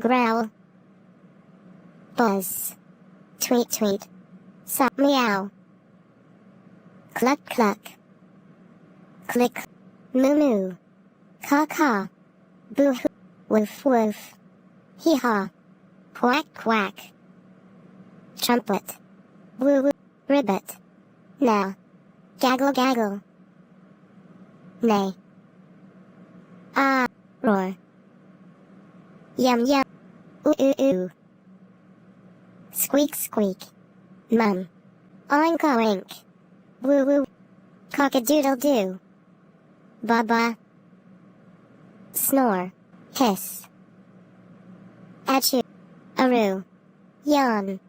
growl, buzz, tweet tweet, sup meow, cluck cluck, click, moo moo, caw caw, boo hoo, woof woof, hee haw, quack quack, trumpet, woo woo, ribbit, now, gaggle gaggle, neigh, ah, roar, yum yum, ooh ooh ooh, squeak squeak, mum, oink oink, woo woo, cock-a-doodle doo, ba ba, snore, hiss, achoo, aroo, yawn.